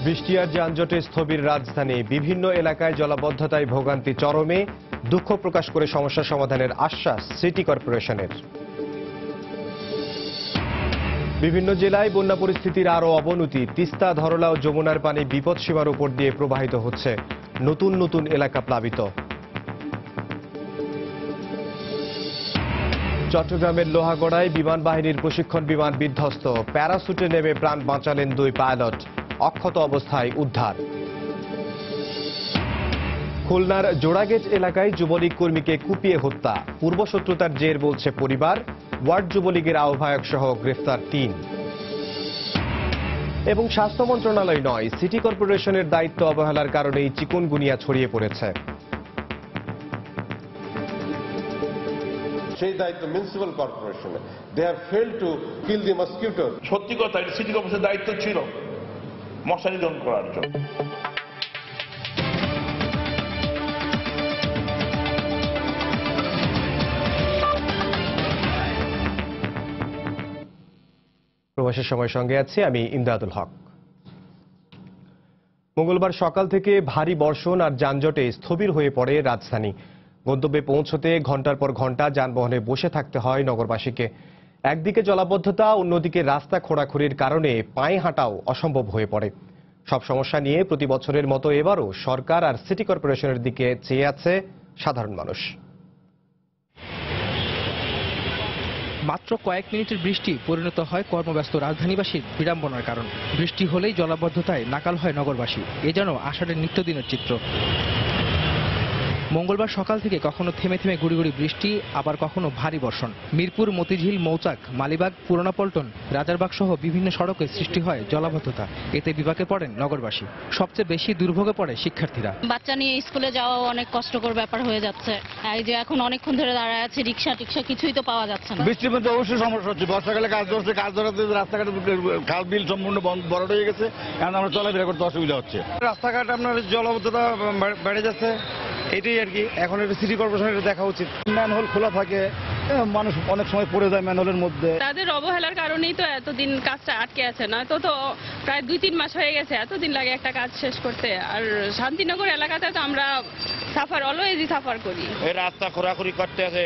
বৃষ্টি আর যানজটে স্থবির রাজধানী, বিভিন্ন এলাকায় জলাবদ্ধতায় ভোগান্তি চরমে, দুঃখ প্রকাশ করে সমস্যা সমাধানের আশ্বাস সিটি কর্পোরেশনের। বিভিন্ন জেলায় বন্যা পরিস্থিতির আরও অবনতি, তিস্তা, ধরলা ও যমুনার পানি বিপদসীমার উপর দিয়ে প্রবাহিত হচ্ছে, নতুন নতুন এলাকা প্লাবিত। চট্টগ্রামের লোহাগড়ায় বিমান বাহিনীর প্রশিক্ষণ বিমান বিধ্বস্ত, প্যারাসুটে নেমে প্রাণ বাঁচালেন 2 পাইলট, অক্ষত অবস্থায় উদ্ধার। খুলনার জোড়াগেট এলাকায় যুবলীগ কর্মীকে কুপিয়ে হত্যা, পূর্বশত্রুতার জের বলছে পরিবার, ওয়ার্ড যুবলীগের আহ্বায়ক সহ গ্রেফতার 3। এবং স্বাস্থ্য মন্ত্রণালয় নয়, সিটি কর্পোরেশনের দায়িত্ব অবহেলার কারণেই চিকুনগুনিয়া ছড়িয়ে পড়েছে। সেই দায়িত্ব মিউনিসিপ্যাল কর্পোরেশনে। They have failed to kill the mosquito. সত্যি কথা, সিটি কর্পোরেশনের দায়িত্ব ছিল মশারি দমন করার জন্য। প্রবাসের সময় সঙ্গে আছি আমি ইমদাদুল হক। মঙ্গলবার সকাল থেকে ভারী বর্ষণ আর যানজটে স্থবির হয়ে পড়ে রাজধানী। গন্তব্যে পৌঁছতে ঘন্টার পর ঘন্টা যানবাহনে বসে থাকতে হয় নগরবাসীকে। একদিকে জলাবদ্ধতা, অন্যদিকে রাস্তা খোঁড়াখুড়ির কারণে পায়ে হাঁটাও অসম্ভব হয়ে পড়ে। সব সমস্যা নিয়ে প্রতি বছরের মতো এবারও সরকার আর সিটি কর্পোরেশনের দিকে চেয়ে আছে সাধারণ মানুষ। মাত্র কয়েক মিনিটের বৃষ্টি পরিণত হয় কর্মব্যস্ত রাজধানীবাসীর বিড়ম্বনার কারণ। বৃষ্টি হলেই জলাবদ্ধতায় নাকাল হয় নগরবাসী, এ যেন আষাঢ়ের নিত্যদিনের চিত্র। মঙ্গলবার সকাল থেকে কখনো থেমে থেমে গুড়ি গুড়ি বৃষ্টি, আবার কখনো ভারী বর্ষণ। মিরপুর, মতিঝিল, মৌচাক, মালিবাগ, পুরোনা পল্টন, রাজারবাগ সহ বিভিন্ন সড়কে সৃষ্টি হয় জলাবদ্ধতা। এতে বিপাকে পড়েন নগরবাসী। সবচেয়ে বেশি দুর্ভোগে পড়ে শিক্ষার্থীরা। বাচ্চা নিয়ে স্কুলে যাওয়াও অনেক কষ্টকর ব্যাপার হয়ে যাচ্ছে। এই যে এখন অনেকক্ষণ ধরে দাঁড়ায় আছে, রিক্সা টিক্সা কিছুই তো পাওয়া যাচ্ছে না। বৃষ্টির মধ্যে অবশ্যই সমস্যা হচ্ছে। বর্ষাকালে কাজ ধরাতে রাস্তাঘাটে খাল বিল সম্পূর্ণ বড় হয়ে গেছে, কারণ আমরা চলাফেরা করতে অসুবিধা হচ্ছে। রাস্তাঘাট আপনার জলাবদ্ধতা বেড়ে যাচ্ছে, এটাই আর কি। এখন এটা সিটি কর্পোরেশনের দেখা উচিত। ম্যানহোল খোলা থাকে, মানুষ অনেক সময় পড়ে যায় ম্যানহোলের মধ্যে। তাদের অবহেলার কারণেই তো এতদিন কাজটা আটকে আছে, না তো প্রায় 2-3 মাস হয়ে গেছে এতদিন লাগে একটা কাজ শেষ করতে। আর শান্তিনগর এলাকাতে তো আমরা অলওয়েজই সাফার করি। এই রাস্তা খোঁড়াখুড়ি করতে আছে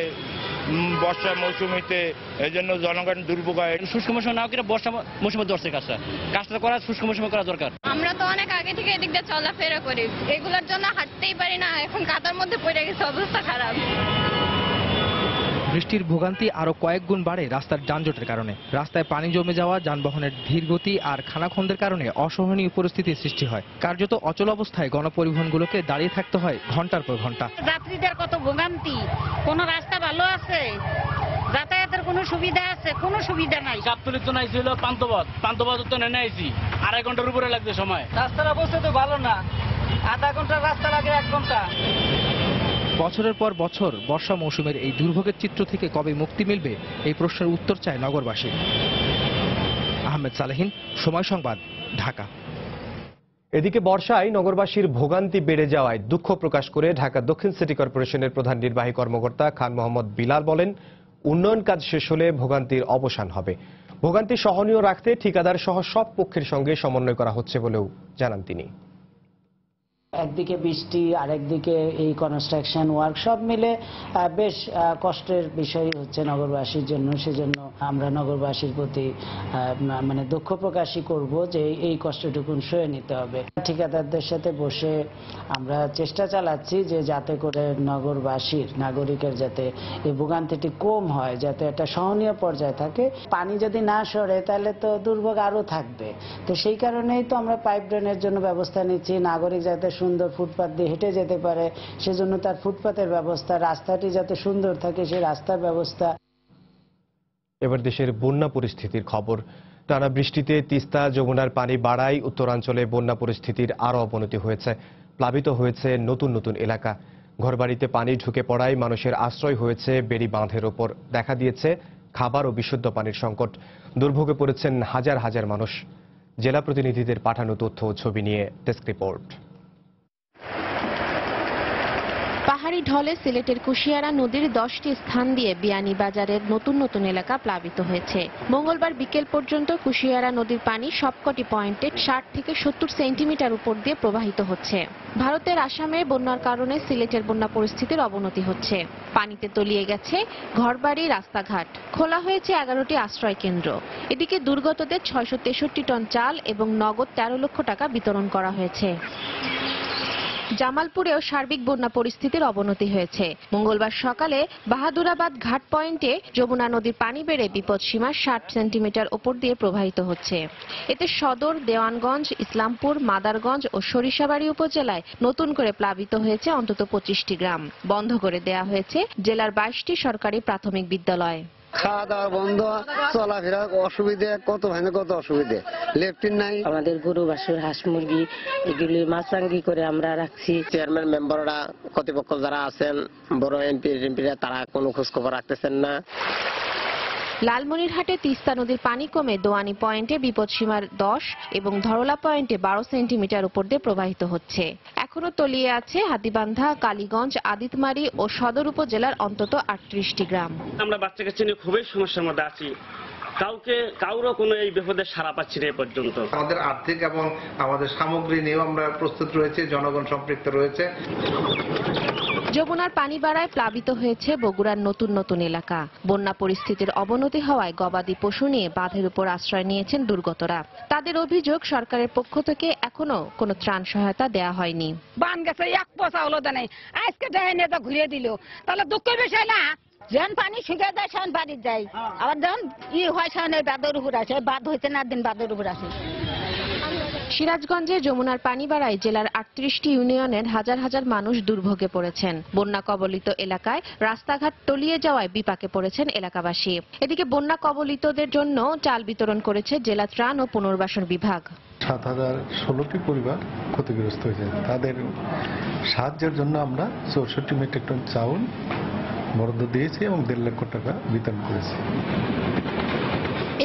বর্ষা মৌসুমিতে, এই জন্য জনগণ দুর্ভোগ হয়। শুষ্ক মৌসুমে না করে বর্ষা মৌসুমে ধরছে কাজটা করা শুষ্ক মৌসুমে করা দরকার। আমরা তো অনেক আগে থেকে এদিক দিয়ে চলাফেরা করি, এগুলোর জন্য হাঁটতেই পারি না। এখন কাদার মধ্যে পড়ে গেছে, অবস্থা খারাপ। বৃষ্টির ভোগান্তি আরো কয়েক গুণ বাড়ে রাস্তার যানজটের কারণে। রাস্তায় পানি জমে যাওয়া, যানবাহনের ধীর গতি আর খানাখন্দের কারণে অসহনীয় পরিস্থিতির সৃষ্টি হয়। কার্যত অচল অবস্থায় গণপরিবহনগুলোকে দাঁড়িয়ে থাকতে হয় ঘন্টার পর ঘন্টা। যাত্রীদের কত ভোগান্তি, কোন রাস্তা ভালো আছে, যাতায়াতের কোনো সুবিধা আছে? কোনো সুবিধা নাই। গাবতলির তো নাই ছিল পান্তবাদ তো নেছি 2.5 ঘন্টার উপরে লাগছে সময়। রাস্তার অবস্থা তো ভালো না, আধা ঘন্টার রাস্তা লাগে 1 ঘন্টা। বছরের পর বছর বর্ষা মৌসুমের এই দুর্ভোগের চিত্র থেকে কবে মুক্তি মিলবে, এই প্রশ্নের উত্তর চায় নগরবাসী। আহমেদ সালেহীন, সময় সংবাদ, ঢাকা। এদিকে বর্ষায় নগরবাসীর ভোগান্তি বেড়ে যাওয়ায় দুঃখ প্রকাশ করে ঢাকা দক্ষিণ সিটি কর্পোরেশনের প্রধান নির্বাহী কর্মকর্তা খান মোহাম্মদ বিলাল বলেন, উন্নয়ন কাজ শেষ হলে ভোগান্তির অবসান হবে। ভোগান্তি সহনীয় রাখতে ঠিকাদার সহ সব পক্ষের সঙ্গে সমন্বয় করা হচ্ছে বলেও জানান তিনি। একদিকে বৃষ্টি, আরেকদিকে এই কনস্ট্রাকশন ওয়ার্কশপ মিলে বেশ কষ্টের বিষয় হচ্ছে নগরবাসীর জন্য। সেজন্য আমরা নগরবাসীর প্রতি দুঃখ প্রকাশই করব যে এই কষ্টটুকুন সয়ে নিতে হবে। ঠিকাদারদের সাথে বসে আমরা চেষ্টা চালাচ্ছি যে যাতে করে নাগরিকের যাতে এই ভোগান্তিটি কম হয়, যাতে একটা সহনীয় পর্যায়ে থাকে। পানি যদি না সরে তাহলে তো দুর্ভোগ আরো থাকবে। তো সেই কারণেই তো আমরা পাইপ ড্রেনের জন্য ব্যবস্থা নিচ্ছি। নাগরিক যাতে সুন্দর ফুটপাত দিয়ে হেঁটে যেতে পারে, সেজন্য তার ফুটপাতের ব্যবস্থা, রাস্তাটি যাতে সুন্দর থাকে সেই রাস্তার ব্যবস্থা। এবার দেশের বন্যা পরিস্থিতির খবর। টানা বৃষ্টিতে তিস্তা, যমুনার পানি বাড়ায় উত্তরাঞ্চলে বন্যা পরিস্থিতির আরও অবনতি হয়েছে। প্লাবিত হয়েছে নতুন নতুন এলাকা। ঘরবাড়িতে পানি ঢুকে পড়ায় মানুষের আশ্রয় হয়েছে বেড়ি বাঁধের ওপর। দেখা দিয়েছে খাবার ও বিশুদ্ধ পানির সংকট। দুর্ভোগে পড়েছেন হাজার হাজার মানুষ। জেলা প্রতিনিধিদের পাঠানো তথ্য ও ছবি নিয়ে ডেস্ক রিপোর্ট। পাহাড়ি বন্যার ঢলে সিলেটের কুশিয়ারা নদীর 10টি স্থান দিয়ে বিয়ানীবাজারের নতুন নতুন এলাকা প্লাবিত হয়েছে। মঙ্গলবার বিকেল পর্যন্ত কুশিয়ারা নদীর পানি সবকটি পয়েন্টে 60 থেকে 70 সেন্টিমিটার উপর দিয়ে প্রবাহিত হচ্ছে। ভারতের আসামে বন্যার কারণে সিলেটের বন্যা পরিস্থিতির অবনতি হচ্ছে। পানিতে তলিয়ে গেছে ঘরবাড়ি, রাস্তাঘাট। খোলা হয়েছে 11টি আশ্রয় কেন্দ্র। এদিকে দুর্গতদের 663 টন চাল এবং নগদ 13 লক্ষ টাকা বিতরণ করা হয়েছে। জামালপুরেও সার্বিক বন্যা পরিস্থিতির অবনতি হয়েছে। মঙ্গলবার সকালে বাহাদুরাবাদ ঘাট পয়েন্টে যমুনা নদীর পানি বেড়ে বিপদসীমা 60 সেন্টিমিটার উপর দিয়ে প্রবাহিত হচ্ছে। এতে সদর, দেওয়ানগঞ্জ, ইসলামপুর, মাদারগঞ্জ ও সরিষাবাড়ী উপজেলায় নতুন করে প্লাবিত হয়েছে অন্তত 25টি গ্রাম। বন্ধ করে দেয়া হয়েছে জেলার 22টি সরকারি প্রাথমিক বিদ্যালয়। খাওয়া দাওয়া বন্ধ, চলাফেরা অসুবিধে, কত অসুবিধে, লেফটিন নাই। আমাদের গরু, বাছুর, হাঁস, মুরগি এগুলি মাছরাঙ্গি করে আমরা রাখছি। চেয়ারম্যান মেম্বাররা, কর্তৃপক্ষ যারা আছেন, বড় এমপিরা তারা কোনো খোঁজখবর রাখতেছেন না। লালমনিরহাটে তিস্তা নদীর পানি কমে দোয়ানি পয়েন্টে বিপদসীমার 10 এবং ধরলা পয়েন্টে 12 সেন্টিমিটার উপর দিয়ে প্রবাহিত হচ্ছে। এখনো তলিয়ে আছে হাতিবান্ধা, কালীগঞ্জ, আদিতমারি ও সদর উপজেলার অন্তত 38টি গ্রাম। আমরা বাচ্চা কাচ্চা নিয়ে খুবই সমস্যার মধ্যে আছি। কারো কোনো এই বিপদের সাড়া পাচ্ছি না এ পর্যন্ত। আমাদের আর্থিক এবং আমাদের সামগ্রী নিয়েও আমরা প্রস্তুত রয়েছে, জনগণ সম্পৃক্ত রয়েছে। যমুনার পানি বাড়ায় প্লাবিত হয়েছে বগুড়ার নতুন নতুন এলাকা। বন্যা পরিস্থিতির অবনতি হওয়ায় গবাদি পশু নিয়ে বাঁধের উপর আশ্রয় নিয়েছেন দুর্গতরা। তাদের অভিযোগ, সরকারের পক্ষ থেকে এখনো কোনো ত্রাণ সহায়তা দেয়া হয়নি। বান গেছে, এক পয়সা হলো দেয়, আজকে দেয় নিয়ে ঘুরিয়ে দিল, তাহলে দুঃখের বিষয় না। যখন পানি শুকিয়ে যায় সেখানে বাড়ি যায়, আবার যখন হয় সেখানে বাঁধের উপর আসে, বাঁধ হয়েছে না দিন বাঁধের উপর আসে। সিরাজগঞ্জে যমুনার পানি বাড়ায় জেলার 38টি ইউনিয়নের হাজার হাজার মানুষ দুর্ভোগে পড়েছেন। বন্যা কবলিত এলাকায় রাস্তাঘাট তলিয়ে যাওয়ায় বিপাকে পড়েছেন এলাকাবাসী। এদিকে বন্যা কবলিতদের জন্য চাল বিতরণ করেছে জেলা ত্রাণ ও পুনর্বাসন বিভাগ। 7016টি পরিবার ক্ষতিগ্রস্ত হয়েছে। তাদের সাহায্যের জন্য আমরা 64 মেট্রিক টন চাউল বরাদ্দ দিয়েছি এবং 1.5 লক্ষ টাকা বিতরণ করেছি।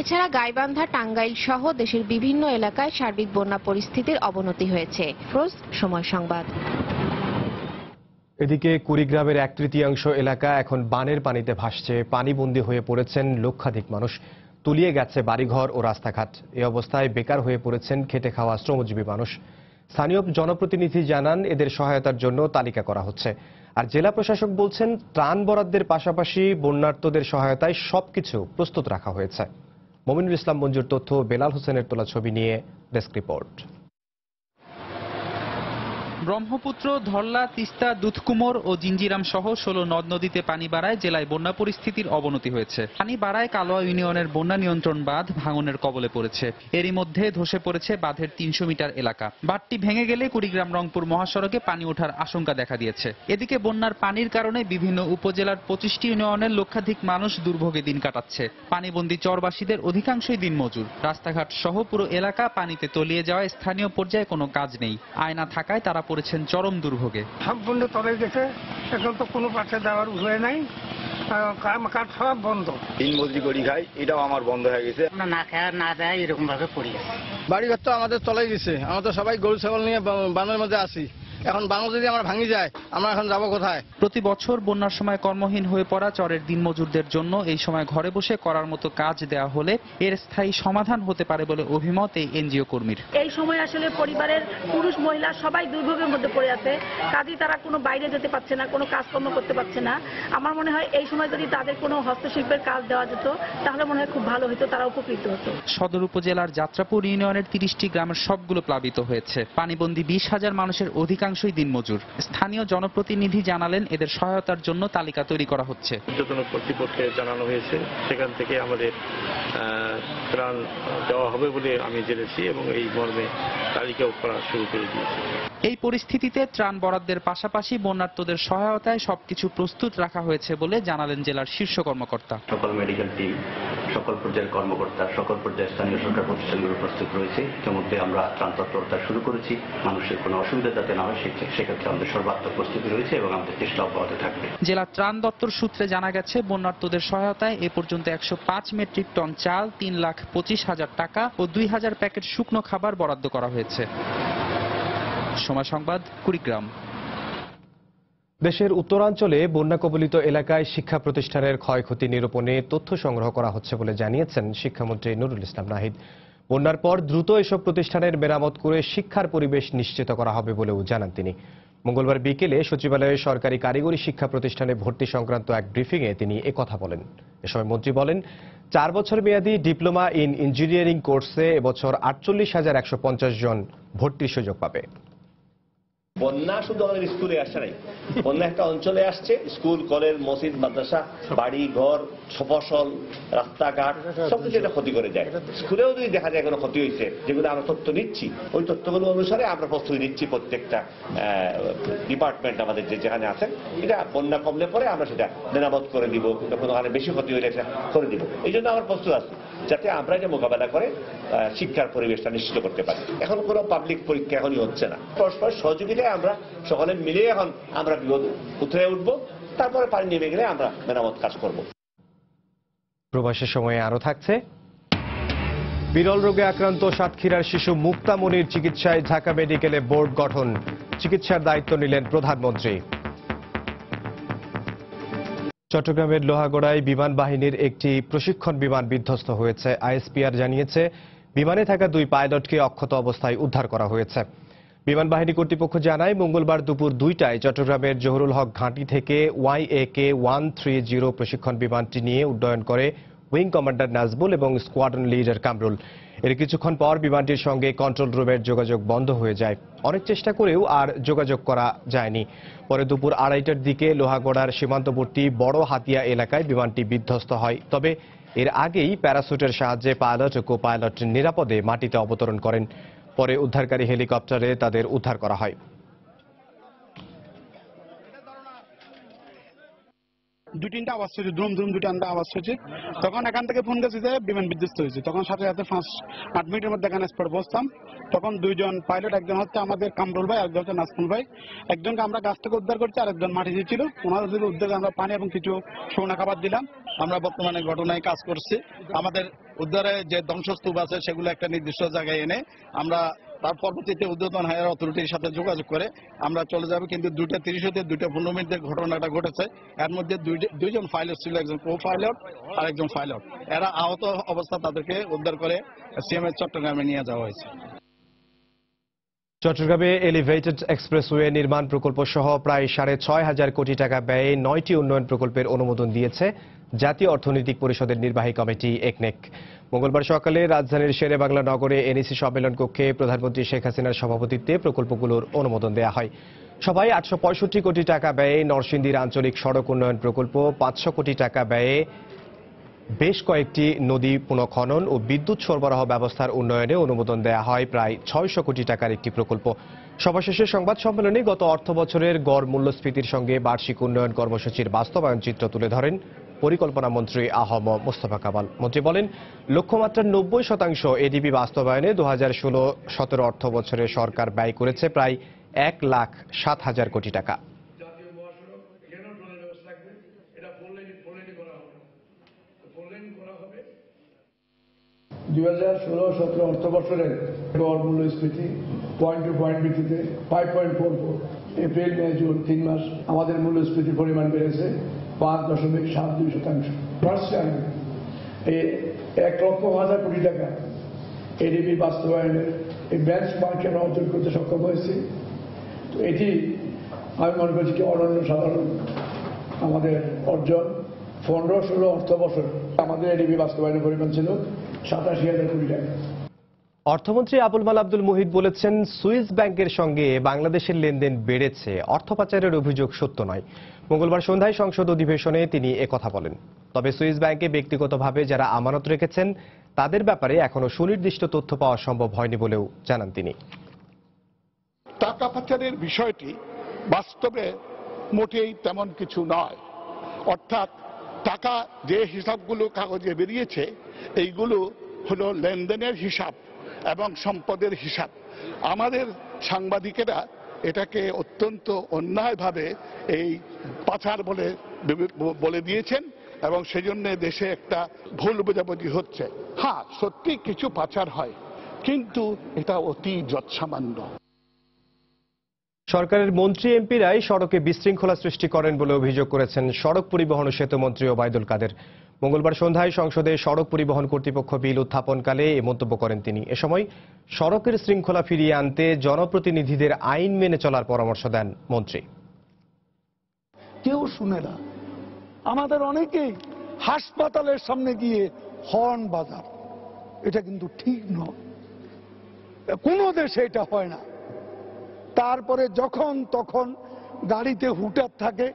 এছাড়া গাইবান্ধা, টাঙ্গাইল সহ দেশের বিভিন্ন এলাকায় সার্বিক বন্যা পরিস্থিতির অবনতি হয়েছে। ফিরোজ, সময় সংবাদ। এদিকে কুড়িগ্রামের 1/3 এলাকা এখন বানের পানিতে ভাসছে। পানিবন্দী হয়ে পড়েছেন লক্ষাধিক মানুষ। তলিয়ে গেছে বাড়িঘর ও রাস্তাঘাট। এই অবস্থায় বেকার হয়ে পড়েছেন খেটে খাওয়া শ্রমজীবী মানুষ। স্থানীয় জনপ্রতিনিধি জানান, এদের সহায়তার জন্য তালিকা করা হচ্ছে। আর জেলা প্রশাসক বলছেন, ত্রাণ বরাদ্দের পাশাপাশি বন্যার্তদের সহায়তায় সবকিছু প্রস্তুত রাখা হয়েছে। মমিনুল ইসলাম মঞ্জুর তথ্য, বেলাল হোসেনের তোলা ছবি নিয়ে ডেস্ক রিপোর্ট। ব্রহ্মপুত্র, ধরলা, তিস্তা, দুধকুমোর ও জিঞ্জিরাম সহ 16 নদ নদীতে পানি বাড়ায় জেলায় বন্যা পরিস্থিতির অবনতি হয়েছে। পানি বাড়ায় কালোয়া ইউনিয়নের বন্যা নিয়ন্ত্রণ বাঁধ ভাঙনের কবলে পড়েছে। এরই মধ্যে ধসে পড়েছে বাঁধের 300 মিটার এলাকা। বাঁধটি ভেঙে গেলে কুড়িগ্রাম রংপুর মহাসড়কে পানি ওঠার আশঙ্কা দেখা দিয়েছে। এদিকে বন্যার পানির কারণে বিভিন্ন উপজেলার 25টি ইউনিয়নের লক্ষাধিক মানুষ দুর্ভোগে দিন কাটাচ্ছে। পানিবন্দী চরবাসীদের অধিকাংশই দিনমজুর। রাস্তাঘাট সহ পুরো এলাকা পানিতে তলিয়ে যাওয়ায় স্থানীয় পর্যায়ে কোনো কাজ নেই। আয় না থাকায় তারা পড়েছেন চরম দুর্ভোগে। সব বন্ধ তলে গেছে, এখন তো কোনো পাশে দেওয়ার উপায় নাই, কাজ সব বন্ধ। দিন মজুরি করি খাই, এটাও আমার বন্ধ হয়ে গেছে। না খায় না দেয়, এরকম ভাবে পড়ি গেছে। বাড়িঘর তো আমাদের তলে গেছে। আমরা তো সবাই গরু ছাগল নিয়ে বানের মধ্যে আছি। এখন বাংলা যদি আমরা ভাঙি যায়, আমরা এখন যাবো কোথায়? প্রতি বছর বন্যার সময় কর্মহীন হয়ে পড়া চরের দিনমজুরদের জন্য এই সময় ঘরে বসে করার মতো কাজ দেওয়া হলে এর স্থায়ী সমাধান হতে পারে বলে অভিমত এই এনজিও কর্মীর। এই সময় আসলে পরিবারের পুরুষ মহিলা সবাই দুর্ভোগের মধ্যে পড়ে আছে। কাজেই তারা কোনো বাইরে যেতে পারছে না, কোনো কাজকর্ম করতে পারছে না। আমার মনে হয় এই সময় যদি তাদের কোনো হস্তশিল্পের কাজ দেওয়া যেত, তাহলে মনে হয় খুব ভালো হতো, তারা উপকৃত হতো। সদর উপজেলার যাত্রাপুর ইউনিয়নের 30টি গ্রামের সবগুলো প্লাবিত হয়েছে। পানিবন্দী 20,000 মানুষের অধিকাংশই দিনমজুর। স্থানীয় জনপ্রতিনিধি জানালেন, এদের সহায়তার জন্য তালিকা তৈরি করা হচ্ছে। ঊর্ধ্বতন কর্তৃপক্ষকে জানানো হয়েছে, সেখান থেকে আমাদের ত্রাণ দেওয়া হবে বলে আমি জেনেছি এবং এই মর্মে তালিকাও করা শুরু করে দিয়েছে। এই পরিস্থিতিতে ত্রাণ বরাদ্দের পাশাপাশি বন্যার্তদের সহায়তায় সবকিছু প্রস্তুত রাখা হয়েছে বলে জানালেন জেলার শীর্ষ কর্মকর্তা। সকল মেডিকেল টিম, সকল পর্যায়ের কর্মকর্তা, সকল পর্যায়ের স্থানীয় সরকার প্রতিষ্ঠানগুলো প্রস্তুত রয়েছে। ইতিমধ্যে আমরা ত্রাণ তৎপরতা শুরু করেছি। মানুষের কোনো অসুবিধা যাতে না হয় সেক্ষেত্রে আমাদের সর্বাত্মক প্রস্তুতি রয়েছে এবং আমাদের চেষ্টা অব্যাহত থাকবে। জেলা ত্রাণ দপ্তর সূত্রে জানা গেছে, বন্যার্তদের সহায়তায় এ পর্যন্ত 105 মেট্রিক টন চাল, 3,25,000 টাকা ও 2,000 প্যাকেট শুকনো খাবার বরাদ্দ করা হয়েছে। সময় সংবাদ, কুড়িগ্রাম। দেশের উত্তরাঞ্চলে বন্যা কবলিত এলাকায় শিক্ষা প্রতিষ্ঠানের ক্ষয়ক্ষতি নিরূপণে তথ্য সংগ্রহ করা হচ্ছে বলে জানিয়েছেন শিক্ষামন্ত্রী নুরুল ইসলাম নাহিদ। বন্যার পর দ্রুত এসব প্রতিষ্ঠানের মেরামত করে শিক্ষার পরিবেশ নিশ্চিত করা হবে বলেও জানান তিনি। মঙ্গলবার বিকেলে সচিবালয়ে সরকারি কারিগরি শিক্ষা প্রতিষ্ঠানে ভর্তি সংক্রান্ত এক ব্রিফিংয়ে তিনি একথা বলেন। এ সময় মন্ত্রী বলেন, 4 বছর মেয়াদী ডিপ্লোমা ইন ইঞ্জিনিয়ারিং কোর্সে এবছর 48,150 জন ভর্তির সুযোগ পাবে। বন্যা শুধু আমাদের স্কুলে আসে নাই, বন্যা একটা অঞ্চলে আসছে, স্কুল, কলেজ, মসজিদ, মাদ্রাসা, বাড়ি ঘর, ফসল, রাস্তাঘাট সবকিছু এটা ক্ষতি করে যায়। স্কুলেও যদি দেখা যায় কোনো ক্ষতি হয়েছে, যেগুলো আমরা তথ্য নিচ্ছি, ওই তথ্যগুলো অনুসারে আমরা প্রস্তুতি নিচ্ছি প্রত্যেকটা ডিপার্টমেন্ট আমাদের যেখানে আছেন। এটা বন্যা কমলে পরে আমরা সেটা মেরামত করে দিব, কোনো ওখানে বেশি ক্ষতি হলে সেটা করে দিব। এই জন্য আমরা প্রস্তুত আছি যাতে আমরা এটা মোকাবেলা করে শিক্ষার পরিবেশটা নিশ্চিত করতে পারি। এখন কোনো পাবলিক পরীক্ষা এখনই হচ্ছে না, পরস্পর সহযোগিতায় আমরা সকলে মিলে এখন আমরা বিপদ উতরে উঠবো, তারপরে পানি নেমে গেলে আমরা মেরামত কাজ করব। প্রবাসের সময়ে আরো থাকছে, বিরল রোগে আক্রান্ত সাতক্ষীরার শিশু মুক্তা মনির চিকিৎসায় ঢাকা মেডিকেলে বোর্ড গঠন, চিকিৎসার দায়িত্ব নিলেন প্রধানমন্ত্রী। চট্টগ্রামের লোহাগড়ায় বিমান বাহিনীর একটি প্রশিক্ষণ বিমান বিধ্বস্ত হয়েছে। আইএসপিআর জানিয়েছে, বিমানে থাকা 2 পাইলটকে অক্ষত অবস্থায় উদ্ধার করা হয়েছে। বিমান বাহিনী কর্তৃপক্ষ জানায়, মঙ্গলবার দুপুর 2টায় চট্টগ্রামের জহুরুল হক ঘাঁটি থেকে YAK-130 প্রশিক্ষণ বিমানটি নিয়ে উড্ডয়ন করে উইং কমান্ডার নাজবুল এবং স্কোয়াড্রন লিডার কামরুল। এর কিছুক্ষণ পর বিমানটির সঙ্গে কন্ট্রোল রুমের যোগাযোগ বন্ধ হয়ে যায়। অনেক চেষ্টা করেও আর যোগাযোগ করা যায়নি। পরে দুপুর 2:30টার দিকে লোহাগড়ার সীমান্তবর্তী বড় হাতিয়া এলাকায় বিমানটি বিধ্বস্ত হয়। তবে এর আগেই প্যারাসুটের সাহায্যে পাইলট ও কো পাইলট নিরাপদে মাটিতে অবতরণ করেন। পরে উদ্ধারকারী হেলিকপ্টারে তাদের উদ্ধার করা হয়। 2-3টা আওয়াজ হয়েছে, দ্রুম দ্রুম 2টা আওয়াজ হয়েছে। তখন এখান থেকে ফোন গেছে যে বিমান বিধ্বস্ত হয়েছে। তখন সাথে সাথে 5-8 মিনিটের মধ্যে এখানে স্পট পৌঁছতাম। তখন 2 জন পাইলট, একজন হচ্ছে আমাদের কামরুল ভাই, একজন হচ্ছে নাজমুল ভাই। একজনকে আমরা গাছ থেকে উদ্ধার করছি, আর একজন মাটি ছিল। ওনাদের উদ্ধারে আমরা পানি এবং কিছু শুকনো খাবার দিলাম। আমরা বর্তমানে ঘটনায় কাজ করছি। আমাদের উদ্ধারে যে ধ্বংসস্তূপ আছে সেগুলো একটা নির্দিষ্ট জায়গায় এনে আমরা তার পরবর্তীতে উদ্বোধন হায়ার অথরিটির সাথে যোগাযোগ করে আমরা চলে যাব। কিন্তু 2:30 হতে 2:15 ঘটনাটা ঘটেছে। এর মধ্যে 2 জন পাইলট ছিল, একজন কো পাইলট আর একজন পাইলট। এরা আহত অবস্থা, তাদেরকে উদ্ধার করে সিএমএস চট্টগ্রামে নিয়ে যাওয়া হয়েছে। চট্টগ্রামে এলিভেটেড এক্সপ্রেসওয়ে নির্মাণ প্রকল্প সহ প্রায় 6,500 কোটি টাকা ব্যয়ে 9টি উন্নয়ন প্রকল্পের অনুমোদন দিয়েছে জাতীয় অর্থনৈতিক পরিষদের নির্বাহী কমিটি একনেক। মঙ্গলবার সকালে রাজধানীর শেরেবাংলা নগরে এনইসি সম্মেলন কক্ষে প্রধানমন্ত্রী শেখ হাসিনার সভাপতিত্বে প্রকল্পগুলোর অনুমোদন দেওয়া হয়। সভায় 865 কোটি টাকা ব্যয়ে নরসিংদীর আঞ্চলিক সড়ক উন্নয়ন প্রকল্প, 500 কোটি টাকা ব্যয়ে বেশ কয়েকটি নদী পুনঃখনন ও বিদ্যুৎ সরবরাহ ব্যবস্থার উন্নয়নে অনুমোদন দেওয়া হয় প্রায় 600 কোটি টাকার একটি প্রকল্প। সভা শেষে সংবাদ সম্মেলনে গত অর্থ বছরের গড় মূল্যস্ফীতির সঙ্গে বার্ষিক উন্নয়ন কর্মসূচির বাস্তবায়ন চিত্র তুলে ধরেন পরিকল্পনা মন্ত্রী আহম মোস্তফা কামাল। মন্ত্রী বলেন, লক্ষ্যমাত্রার 90% এডিপি বাস্তবায়নে 2016-17 অর্থ বছরে সরকার ব্যয় করেছে প্রায় 1,07,000 কোটি টাকা। 2016-17 অর্থ বছরের গড় মূল্যস্ফীতি পয়েন্ট টু পয়েন্ট ভিত্তিতে 5.44। এপ্রিল, মে, জুন 3 মাস আমাদের মূল্যস্ফীতির পরিমাণ বেড়েছে 5.72%। ফার্স্ট টাইম 1,00,000 কোটি টাকা এডিপি বাস্তবায়নের এই বেঞ্চমার্কে আমরা অর্জন করতে সক্ষম হয়েছি। তো এটি আমি মনে করছি কি অনন্য সাধারণ আমাদের অর্জন। 15-16 অর্থ বছর আমাদের এডিপি বাস্তবায়নের পরিমাণ ছিল 87,000 কোটি টাকা। অর্থমন্ত্রী আবুল মাল আব্দুল মুহিত বলেছেন, সুইস ব্যাংকের সঙ্গে বাংলাদেশের লেনদেন বেড়েছে, অর্থ পাচারের অভিযোগ সত্য নয়। মঙ্গলবার সন্ধ্যায় সংসদ অধিবেশনে তিনি একথা বলেন। তবে সুইস ব্যাংকে ব্যক্তিগতভাবে যারা আমানত রেখেছেন তাদের ব্যাপারে এখনো সুনির্দিষ্ট তথ্য পাওয়া সম্ভব হয়নি বলেও জানান তিনি। টাকা পাচারের বিষয়টি বাস্তবে মোটেই তেমন কিছু নয়। অর্থাৎ টাকা যে হিসাবগুলো কাগজে বেরিয়েছে এইগুলো হলো লেনদেনের হিসাব এবং সম্পদের হিসাব। আমাদের সাংবাদিকেরা এটাকে অত্যন্ত অন্যায়ভাবে এই পাচার বলে দিয়েছেন এবং সেজন্য দেশে একটা ভুল বোঝাবুঝি হচ্ছে। হ্যাঁ, সত্যি কিছু পাচার হয়, কিন্তু এটা অতি যৎসামান্য। সরকারের মন্ত্রী এমপিরাই সড়কে বিশৃঙ্খলা সৃষ্টি করেন বলে অভিযোগ করেছেন সড়ক পরিবহন ও সেতু মন্ত্রী ওবায়দুল কাদের। মঙ্গলবার সন্ধ্যায় সংসদে সড়ক পরিবহন কর্তৃপক্ষ বিল উত্থাপনকালে এ মন্তব্য করেন তিনি। এ সময় সড়কের শৃঙ্খলা ফিরিয়ে আনতে জনপ্রতিনিধিদের আইন মেনে চলার পরামর্শ দেন মন্ত্রী। কেউ শুনে না, আমাদের অনেকেই হাসপাতালের সামনে গিয়ে হর্ন বাজার, এটা কিন্তু ঠিক নয়, কোনো দেশে এটা হয় না। তারপরে যখন তখন গাড়িতে হুটার থাকে,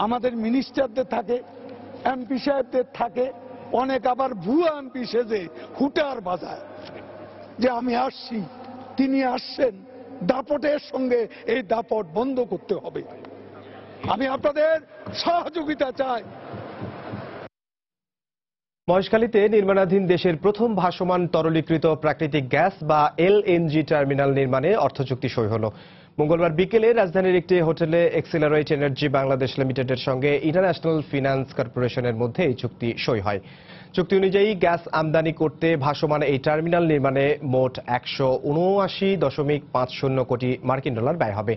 আমাদের মিনিস্টারদের থাকে, এমপি সাহেবদের থাকে, অনেক আবার ভুয়া এমপি সেজে হুটার বাজায় যে আমি আসছি, তিনি আসছেন, দাপটের সঙ্গে এই দাপট বন্ধ করতে হবে। আমি আপনাদের সহযোগিতা চাই। মহেশখালীতে নির্মাণাধীন দেশের প্রথম ভাসমান তরলীকৃত প্রাকৃতিক গ্যাস বা এলএনজি টার্মিনাল নির্মাণে অর্থচুক্তি সই হল। মঙ্গলবার বিকেলে রাজধানীর একটি হোটেলে এক্সিলারেট এনার্জি বাংলাদেশ লিমিটেডের সঙ্গে ইন্টারন্যাশনাল ফিন্যান্স কর্পোরেশনের মধ্যে এই চুক্তি সই হয়। চুক্তি অনুযায়ী গ্যাস আমদানি করতে ভাসমান এই টার্মিনাল নির্মাণে মোট 179.50 কোটি মার্কিন ডলার ব্যয় হবে,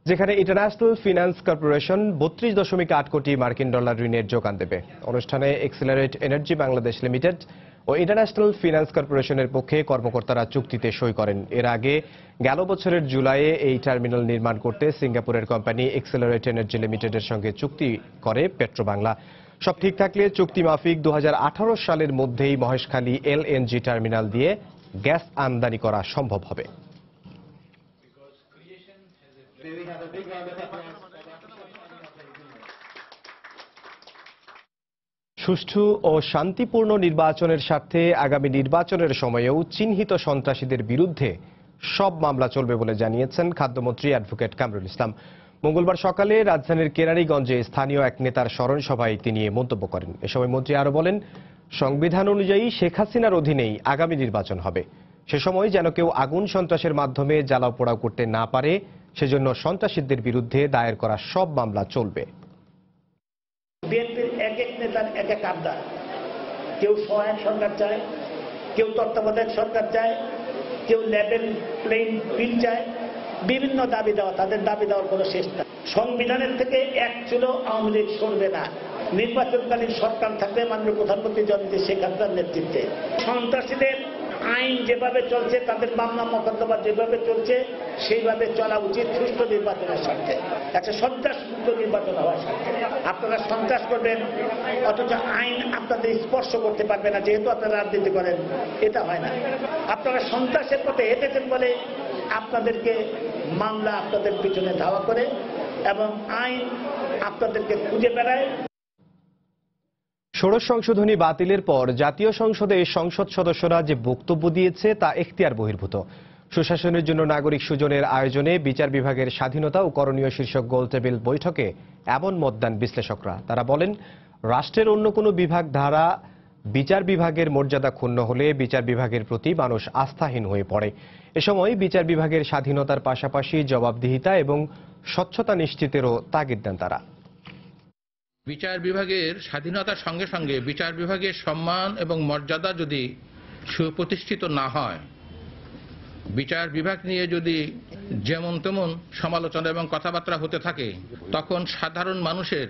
যেখানে ইন্টারন্যাশনাল ফিন্যান্স কর্পোরেশন 32.8 কোটি মার্কিন ডলার ঋণের যোগান দেবে। অনুষ্ঠানে এক্সিলারেট এনার্জি বাংলাদেশ লিমিটেড ও ইন্টারন্যাশনাল ফিন্যান্স কর্পোরেশনের পক্ষে কর্মকর্তারা চুক্তিতে সই করেন। এর আগে গেল বছরের জুলাইয়ে এই টার্মিনাল নির্মাণ করতে সিঙ্গাপুরের কোম্পানি এক্সিলারেট এনার্জি লিমিটেডের সঙ্গে চুক্তি করে পেট্রোবাংলা। সব ঠিক থাকলে চুক্তি মাফিক 2018 সালের মধ্যেই মহেশখালী এলএনজি টার্মিনাল দিয়ে গ্যাস আমদানি করা সম্ভব হবে। সুষ্ঠু ও শান্তিপূর্ণ নির্বাচনের স্বার্থে আগামী নির্বাচনের সময়েও চিহ্নিত সন্ত্রাসীদের বিরুদ্ধে সব মামলা চলবে বলে জানিয়েছেন খাদ্যমন্ত্রী অ্যাডভোকেট কামরুল ইসলাম। মঙ্গলবার সকালে রাজধানীর কেরানীগঞ্জে স্থানীয় এক নেতার স্মরণ সভায় তিনি এ মন্তব্য করেন। এ সময় মন্ত্রী আরো বলেন, সংবিধান অনুযায়ী শেখ হাসিনার অধীনেই আগামী নির্বাচন হবে। সে সময় যেন কেউ আগুন সন্ত্রাসের মাধ্যমে জ্বালাও পোড়াও করতে না পারে, সেজন্য সন্ত্রাসীদের বিরুদ্ধে দায়ের করা সব মামলা চলবে। বিএনপির এক এক নেতার এক এক আবদার, কেউ সহায়ক সরকার চায়, কেউ তত্ত্বাবধায়ক সরকার চায়, কেউ লেভেল প্লেইং ফিল্ড চায়, বিভিন্ন দাবি দেওয়া, তাদের দাবি দেওয়ার কোনো শেষ নেই। সংবিধানের থেকে এক চুলো আওয়ামী লীগ সরবে না। নির্বাচনকালীন সরকার থাকবে মাননীয় প্রধানমন্ত্রী জননেত্রী শেখ হাসিনার নেতৃত্বে। সন্ত্রাসীদের আইন যেভাবে চলছে, তাদের মামলা মোকদ্দমা যেভাবে চলছে, সেইভাবে চলা উচিত সুষ্ঠু নির্বাচনের স্বার্থে, একটা সন্ত্রাসমুক্ত নির্বাচন হওয়ার স্বার্থে। আপনারা সন্ত্রাস করবেন অথচ আইন আপনাদের স্পর্শ করতে পারবে না, যেহেতু আপনারা রাজনীতি করেন, এটা হয় না। আপনারা সন্ত্রাসের পথে হেঁটেছেন বলে আপনাদেরকে মামলা আপনাদের পিছনে ধাওয়া করে এবং আইন আপনাদেরকে খুঁজে বেড়ায়। ষোড়শ সংশোধনী বাতিলের পর জাতীয় সংসদে সংসদ সদস্যরা যে বক্তব্য দিয়েছে তা এখতিয়ার বহির্ভূত। সুশাসনের জন্য নাগরিক সুজনের আয়োজনে বিচার বিভাগের স্বাধীনতা ও করণীয় শীর্ষক গোলটেবিল বৈঠকে এমন মত দেন বিশ্লেষকরা। তারা বলেন, রাষ্ট্রের অন্য কোনো বিভাগ দ্বারা বিচার বিভাগের মর্যাদা ক্ষুণ্ণ হলে বিচার বিভাগের প্রতি মানুষ আস্থাহীন হয়ে পড়ে। এ সময় বিচার বিভাগের স্বাধীনতার পাশাপাশি জবাবদিহিতা এবং স্বচ্ছতা নিশ্চিতেরও তাগিদ দেন তারা। বিচার বিভাগের স্বাধীনতার সঙ্গে সঙ্গে বিচার বিভাগের সম্মান এবং মর্যাদা যদি সুপ্রতিষ্ঠিত না হয়, বিচার বিভাগ নিয়ে যদি যেমন তেমন সমালোচনা এবং কথাবার্তা হতে থাকে, তখন সাধারণ মানুষের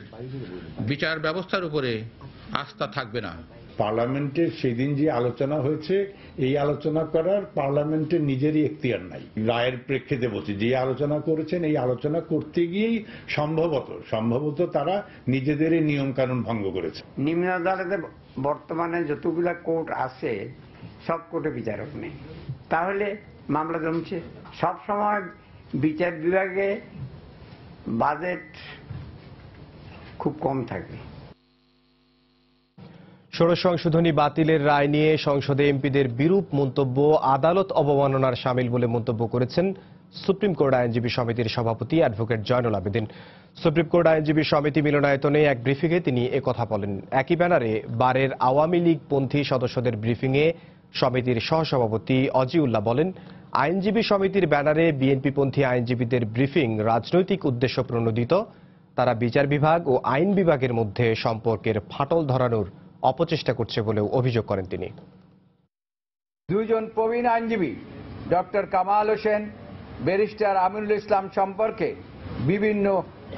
বিচার ব্যবস্থার উপরে আস্থা থাকবে না। পার্লামেন্টে সেদিন যে আলোচনা হয়েছে, এই আলোচনা করার পার্লামেন্টের নিজেরই এখতিয়ার নাই। রায়ের প্রেক্ষিতে বলছি, যে আলোচনা করেছেন এই আলোচনা করতে গিয়েই সম্ভবত তারা নিজেদেরই নিয়ম কানুন ভঙ্গ করেছে। নিম্ন আদালতে বর্তমানে যতগুলা কোর্ট আছে, সব কোর্টে বিচারক নেই, তাহলে মামলা জমছে। সবসময় বিচার বিভাগে বাজেট খুব কম থাকে। ষোড়শ সংশোধনী বাতিলের রায় নিয়ে সংসদে এমপিদের বিরূপ মন্তব্য আদালত অবমাননার শামিল বলে মন্তব্য করেছেন সুপ্রিম কোর্ট আইনজীবী সমিতির সভাপতি advocate Zainul Abedin. Supreme court আইনজীবী সমিতি মিলনায়তনে এক ব্রিফিংয়ে তিনি একথা বলেন। একই ব্যানারে বারের আওয়ামী লীগ পন্থী সদস্যদের ব্রিফিংয়ে সমিতির সহসভাপতি অজিউল্লাহ বলেন, আইনজীবী সমিতির ব্যানারে বিএনপি পন্থী আইনজীবীদের ব্রিফিং রাজনৈতিক উদ্দেশ্য প্রণোদিত। তারা বিচার বিভাগ ও আইন বিভাগের মধ্যে সম্পর্কের ফাটল ধরানোর অপচেষ্টা করছে বলেও অভিযোগ করেন তিনি। দুইজন প্রবীণ আইনজীবী ডক্টর কামাল হোসেন ব্যারিস্টার আমিনুল ইসলাম সম্পর্কে বিভিন্ন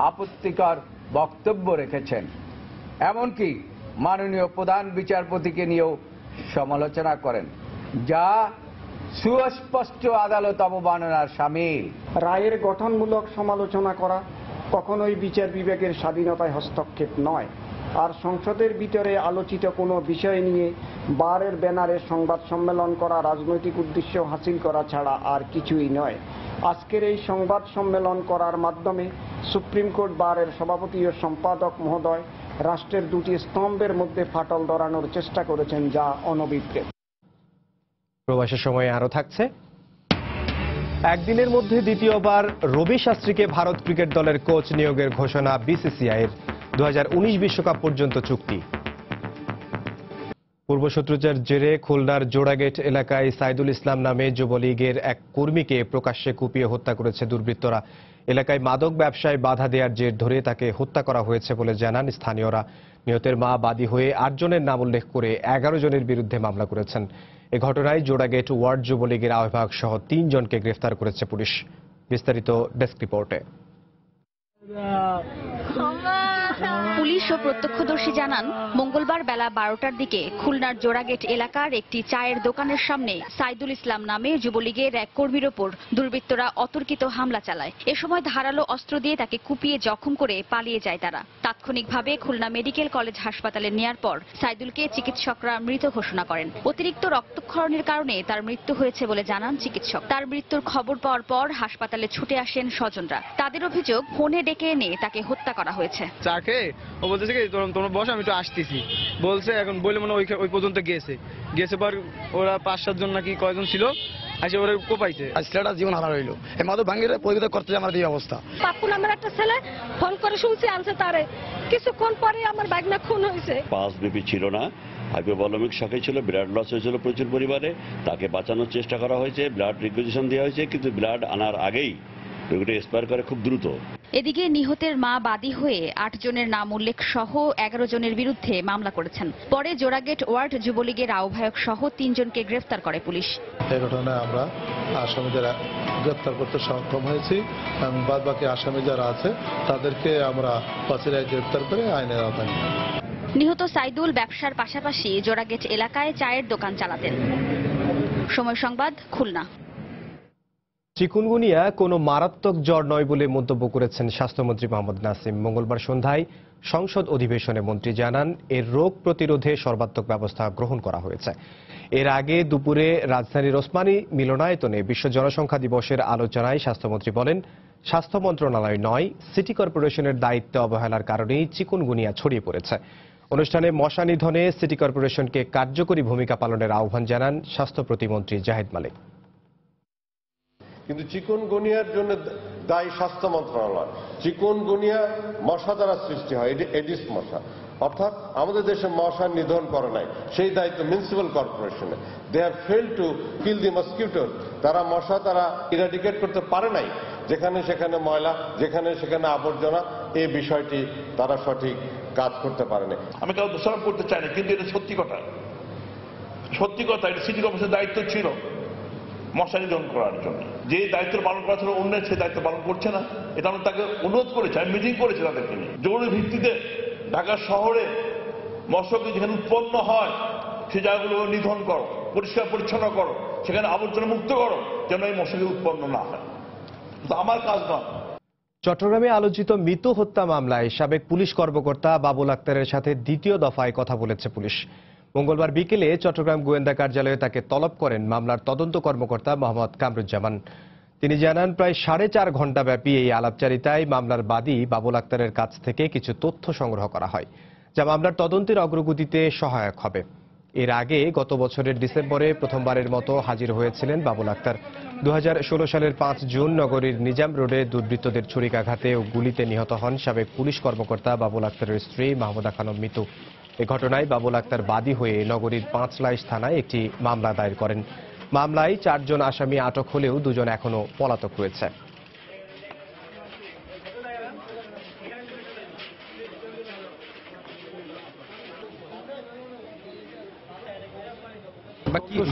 আপত্তিকর বক্তব্য রেখেছেন। এমনকি মাননীয় প্রধান বিচারপতিকে নিয়েও সমালোচনা করেন, যা সুস্পষ্ট আদালত অবমাননার শামিল। রায়ের গঠনমূলক সমালোচনা করা কখনোই বিচার বিভাগের স্বাধীনতায় হস্তক্ষেপ নয়। আর সংসদের ভিতরে আলোচিত কোনো বিষয় নিয়ে বারের ব্যানারে সংবাদ সম্মেলন করা রাজনৈতিক উদ্দেশ্য হাসিল করা ছাড়া আর কিছুই নয়। আজকের এই সংবাদ সম্মেলন করার মাধ্যমে সুপ্রিম কোর্ট বারের সভাপতি ও সম্পাদক মহোদয় রাষ্ট্রের দুটি স্তম্ভের মধ্যে ফাটল ধরানোর চেষ্টা করেছেন, যা অনভিপ্রেত। প্রবাসের সময় আরো থাকছে। একদিনের মধ্যে দ্বিতীয়বার রবি শাস্ত্রীকে ভারত ক্রিকেট দলের কোচ নিয়োগের ঘোষণা বিসিসিআই এর 2019 বিশ্বকাপ পর্যন্ত চুক্তি। পূর্বশত্রুতার জেরে খুলনার জোড়াগেট এলাকায় সাইদুল ইসলাম নামে যুবলীগের এক কর্মীকে প্রকাশ্যে কুপিয়ে হত্যা করেছে দুর্বৃত্তরা। এলাকায় মাদক ব্যবসায় বাধা দেওয়ার জের ধরে তাকে হত্যা করা হয়েছে বলে জানান স্থানীয়রা। নিহতের মা বাদী হয়ে 8 জনের নাম উল্লেখ করে 11 জনের বিরুদ্ধে মামলা করেছেন। এ ঘটনায় জোড়াগেট ওয়ার্ড যুবলীগের আহ্বায়ক সহ 3 জনকে গ্রেফতার করেছে পুলিশ। বিস্তারিত ডেস্ক রিপোর্টে। পুলিশ ও প্রত্যক্ষদর্শী জানান, মঙ্গলবার বেলা 12টার দিকে খুলনার জোড়াগেট এলাকার একটি চায়ের দোকানের সামনে সাইদুল ইসলাম নামে যুবলীগের এক কর্মীর ওপর দুর্বৃত্তরা অতর্কিত হামলা চালায়। এ সময় ধারালো অস্ত্র দিয়ে তাকে কুপিয়ে জখম করে পালিয়ে যায় তারা। তাৎক্ষণিকভাবে খুলনা মেডিকেল কলেজ হাসপাতালে নেয়ার পর সাইদুলকে চিকিৎসকরা মৃত ঘোষণা করেন। অতিরিক্ত রক্তক্ষরণের কারণে তার মৃত্যু হয়েছে বলে জানান চিকিৎসক। তার মৃত্যুর খবর পাওয়ার পর হাসপাতালে ছুটে আসেন স্বজনরা। তাদের অভিযোগ, ফোনে ডেকে এনে তাকে হত্যা করা হয়েছে। ও বলতেছে কি তোমরা বস, আমি তো আসতেছি বলছে। এখন বলে মনে ওই পর্যন্ত গেছে পর ওরা 5-7 জন নাকি কয়জন ছিল, আসে ওরা কোপাইছে। ছেলেটা জীবন হারা হইলো। এই মাদক ভাঙ্গির প্রতিরোধ করতে আমার এই অবস্থা। পাপ্পু নামের একটা ছেলে ফোন করে শুনছি আনছে তারে, কিছুক্ষণ পরে আমার ভাগনা খুন হয়েছে। পাস বেবি ছিল না, হাইপোভলিমিক শকে ছিল, ব্লাড লস হয়েছিল প্রচুর পরিমাণে। তাকে বাঁচানোর চেষ্টা করা হয়েছে, ব্লাড রিকুইজিশন দেওয়া হয়েছে, কিন্তু ব্লাড আনার আগেই রোগীটা এক্সপায়ার করে খুব দ্রুত। এদিকে নিহতের মা বাদী হয়ে 8 জনের নাম উল্লেখ সহ 11 জনের বিরুদ্ধে মামলা করেছেন। পরে জোড়াগেট ওয়ার্ড যুবলীগের আহ্বায়ক সহ 3 জনকে গ্রেফতার করে পুলিশ। এই ঘটনায় আমরা আসামিদের গ্রেফতার করতে সক্ষম হয়েছি এবং বাদবাকি আসামি যারা আছে তাদেরকে আমরা পাচিরায় গ্রেফতার করে আইনের আওতায় নিয়ে। নিহত সাইদুল ব্যবসার পাশাপাশি জোড়াগেট এলাকায় চায়ের দোকান চালাতেন। সময় সংবাদ, খুলনা। চিকুনগুনিয়া কোনো মারাত্মক জ্বর নয় বলে মন্তব্য করেছেন স্বাস্থ্যমন্ত্রী মোহাম্মদ নাসিম। মঙ্গলবার সন্ধ্যায় সংসদ অধিবেশনে মন্ত্রী জানান, এর রোগ প্রতিরোধে সর্বাত্মক ব্যবস্থা গ্রহণ করা হয়েছে। এর আগে দুপুরে রাজধানীর ওসমানী মিলনায়তনে বিশ্ব জনসংখ্যা দিবসের আলোচনায় স্বাস্থ্যমন্ত্রী বলেন, স্বাস্থ্য মন্ত্রণালয় নয়, সিটি কর্পোরেশনের দায়িত্বে অবহেলার কারণেই চিকুনগুনিয়া ছড়িয়ে পড়েছে। অনুষ্ঠানে মশা নিধনে সিটি কর্পোরেশনকে কার্যকরী ভূমিকা পালনের আহ্বান জানান স্বাস্থ্য প্রতিমন্ত্রী জাহিদ মালিক। কিন্তু চিকুনগুনিয়ার জন্য দায়ী স্বাস্থ্য মন্ত্রণালয়। চিকুনগুনিয়া মশা দ্বারা সৃষ্টি হয়, এডিস মশা, অর্থাৎ আমাদের দেশে মশা নিধন করে নাই, সেই দায়িত্ব মিউনিসিপ্যাল কর্পোরেশনে। They have fail to kill the mosquito. তারা মশা তারা ইরাডিকেট করতে পারে নাই। যেখানে সেখানে ময়লা, যেখানে সেখানে আবর্জনা, এই বিষয়টি তারা সঠিক কাজ করতে পারেনি। আমি কারো দোষারোপ করতে চাই না, কিন্তু এটা সত্যি কথা। সত্যি কথা, এটা সিটি কর্পোরেশনের দায়িত্ব ছিল মশা নিধন করার জন্য। যে দায়িত্ব পালন করা ছিল অন্য, সেই দায়িত্ব পালন করছে না। এটা আমরা তাকে অনুরোধ করেছি, আমি মিটিং করেছি তাদেরকে নিয়ে। জরুরি ভিত্তিতে ঢাকা শহরে মশাকে যেখানে উৎপন্ন হয় সেই জায়গাগুলো নিধন করো, পরিষ্কার পরিচ্ছন্ন করো, সেখানে আবর্জনা মুক্ত করো, যেন এই মশাকে উৎপন্ন না হয়। আমার কাজ নয়। চট্টগ্রামে আলোচিত মিতু হত্যা মামলায় সাবেক পুলিশ কর্মকর্তা বাবুল আক্তারের সাথে দ্বিতীয় দফায় কথা বলেছে পুলিশ। মঙ্গলবার বিকেলে চট্টগ্রাম গোয়েন্দা কার্যালয়ে তাকে তলব করেন মামলার তদন্ত কর্মকর্তা মোহাম্মদ কামরুজ্জামান। তিনি জানান, প্রায় 4.5 ঘণ্টা ব্যাপী এই আলাপচারিতায় মামলার বাদী বাবুল আক্তারের কাছ থেকে কিছু তথ্য সংগ্রহ করা হয়, যা মামলার তদন্তের অগ্রগতিতে সহায়ক হবে। এর আগে গত বছরের ডিসেম্বরে প্রথমবারের মতো হাজির হয়েছিলেন বাবুল আক্তার। 2016 সালের 5 জুন নগরীর নিজাম রোডে দুর্বৃত্তদের ছুরিকাঘাতে ও গুলিতে নিহত হন সাবেক পুলিশ কর্মকর্তা বাবুল আক্তারের স্ত্রী মাহমুদা খানম মিতু। এ ঘটনায় বাবুল আক্তার বাদী হয়ে নগরীর 5 লাইশ থানায় একটি মামলা দায়ের করেন। মামলায় 4 জন আসামি আটক হলেও 2 জন এখনো পলাতক রয়েছে।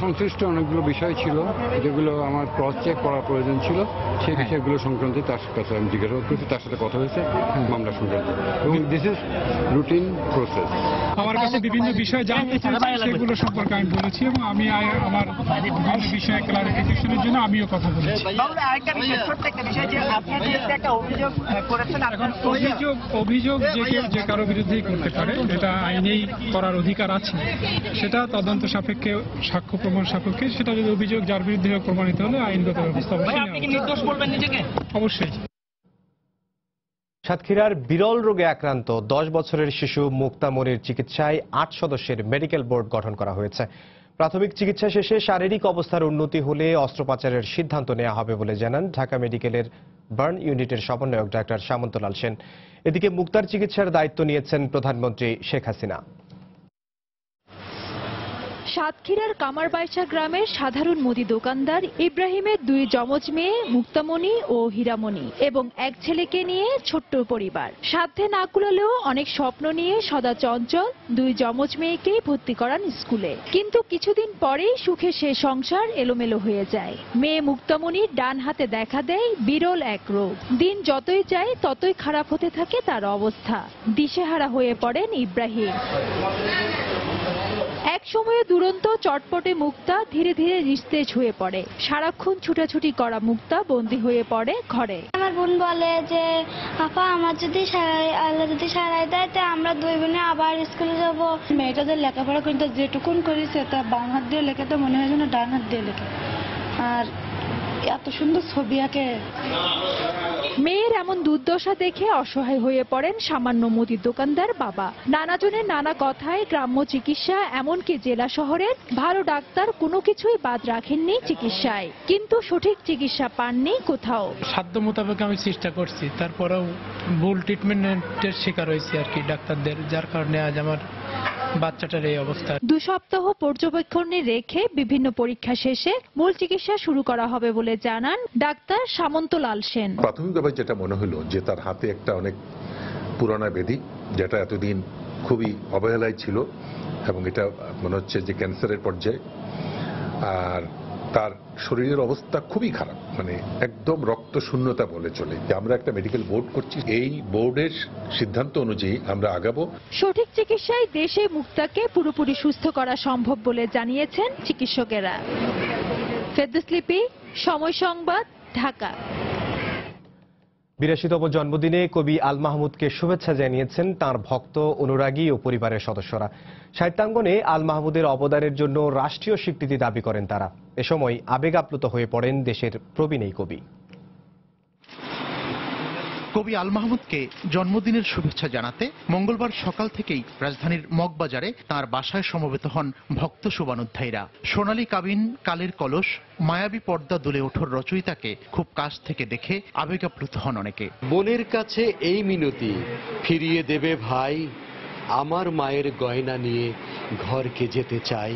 সংশ্লিষ্ট অনেকগুলো বিষয় ছিল যেগুলো আমার ক্রস চেক করার প্রয়োজন ছিল, সেই বিষয়গুলো সংক্রান্তে তার কাছে আমি জিজ্ঞাসা করছি, তার সাথে কথা হয়েছে মামলা সংক্রান্ত, এবং দিস ইজ রুটিন প্রসেস। আমার কাছে বিভিন্ন বিষয় জানতে চেয়েছে, সেগুলো সম্পর্কে আমি বলেছি এবং আমি আমার বিভিন্ন বিষয়ে ক্লারিফিকেশনের জন্য আমিও কথা বলেছি। অভিযোগ যে কেউ যে কারো বিরুদ্ধেই করতে পারে, এটা আইনেই করার অধিকার আছে, সেটা তদন্ত সাপেক্ষে সাক্ষ্য প্রমাণ সাপেক্ষে, সেটা যদি অভিযোগ যার বিরুদ্ধে প্রমাণিত হলে আইনগত ব্যবস্থা অবশ্যই। সাতক্ষীরার বিরল রোগে আক্রান্ত 10 বছরের শিশু মুক্তামনির চিকিৎসায় 8 সদস্যের মেডিকেল বোর্ড গঠন করা হয়েছে। প্রাথমিক চিকিৎসা শেষে শারীরিক অবস্থার উন্নতি হলে অস্ত্রোপচারের সিদ্ধান্ত নেওয়া হবে বলে জানান ঢাকা মেডিকেলের বার্ন ইউনিটের সমন্বয়ক ডাক্তার সামন্তলাল সেন। এদিকে মুক্তার চিকিৎসার দায়িত্ব নিয়েছেন প্রধানমন্ত্রী শেখ হাসিনা। সাতক্ষীরার কামারবাইশা গ্রামের সাধারণ মুদি দোকানদার ইব্রাহিমের 2 যমজ মেয়ে মুক্তামণি ও হীরামণি এবং এক ছেলেকে নিয়ে ছোট্ট পরিবার। সাধ্যে না কুলালেও অনেক স্বপ্ন নিয়ে সদা চঞ্চল 2 যমজ মেয়েকে ভর্তি করান স্কুলে, কিন্তু কিছুদিন পরেই সুখে সে সংসার এলোমেলো হয়ে যায়। মেয়ে মুক্তামণির ডান হাতে দেখা দেয় বিরল এক রোগ। দিন যতই যায় ততই খারাপ হতে থাকে তার অবস্থা। দিশেহারা হয়ে পড়েন ইব্রাহিম। এক সময়ে দুরন্ত চটপটে মুক্তা ধীরে ধীরে নিস্তেজ হয়ে পড়ে। সারাক্ষণ ছুটাছুটি করা মুক্তা বন্দী হয়ে পড়ে ঘরে। আমার বোন বলে যে আপা আমার যদি আল্লাহ যদি সারাই দেয় তা আমরা 2 বোনে আবার স্কুলে যাব। মেয়েটাদের লেখাপড়া কিন্তু যেটুকুন করেছে তা বাম হাত দিয়ে লেখে তো মনে হয় যেন ডান হাত দিয়ে লেখে, আর এত সুন্দর ছবি আঁকে। মেয়ের এমন দুর্দশা দেখে অসহায় হয়ে পড়েন সামান্য মুদির দোকানদার বাবা। নানাজনের নানা কথায় গ্রাম্য চিকিৎসা এমনকি জেলা শহরের ভালো ডাক্তার কোনো কিছুই বাদ রাখেননি চিকিৎসায়, কিন্তু সঠিক চিকিৎসা পাননি কোথাও। সাধ্য মোতাবেক আমি চেষ্টা করছি, তারপরেও ভুল ট্রিটমেন্টের শিকার হয়েছি আর কি ডাক্তারদের, যার কারণে আজ আমার বাচ্চাটার এই অবস্থা। 2 সপ্তাহ পর্যবেক্ষণে রেখে বিভিন্ন পরীক্ষা শেষে মূল চিকিৎসা শুরু করা হবে বলে জানান ডাক্তার সামন্তলাল সেন। প্রাথমিকভাবে যেটা মনে হলো যে তার হাতে একটা অনেক পুরানা ব্যাধি, যেটা এতদিন খুবই অবহেলায় ছিল এবং এটা মনে হচ্ছে যে ক্যান্সারের পর্যায়ে, আর তার শরীরের অবস্থা খুবই খারাপ, মানে একদম রক্ত শূন্যতা বলে চলে। আমরা একটা মেডিকেল বোর্ড করছি, এই বোর্ডের সিদ্ধান্ত অনুযায়ী আমরা আগাবো। সঠিক চিকিৎসায় দেশে মুক্তাকে পুরোপুরি সুস্থ করা সম্ভব বলে জানিয়েছেন চিকিৎসকেরা। ফেরদৌস লিপি, সময় সংবাদ, ঢাকা। 82তম জন্মদিনে কবি আল মাহমুদকে শুভেচ্ছা জানিয়েছেন তার ভক্ত, অনুরাগী ও পরিবারের সদস্যরা। সাহিত্যাঙ্গনে আল মাহমুদের অবদানের জন্য রাষ্ট্রীয় স্বীকৃতি দাবি করেন তারা। এ সময় আবেগ আপ্লুত হয়ে পড়েন দেশের প্রবীণ এই কবি। কবি আল মাহমুদকে জন্মদিনের শুভেচ্ছা জানাতে মঙ্গলবার সকাল থেকেই রাজধানীর মগবাজারে তাঁর বাসায় সমবেত হন ভক্ত শুভানুধ্যায়ীরা। সোনালী কাবিন, কালের কলস, মায়াবী পর্দা দুলে ওঠর রচয়িতাকে খুব কাছ থেকে দেখে আবেগ আপ্লুত হন অনেকে। বোনের কাছে এই মিনতি, ফিরিয়ে দেবে ভাই, আমার মায়ের গয়না নিয়ে ঘরকে যেতে চাই।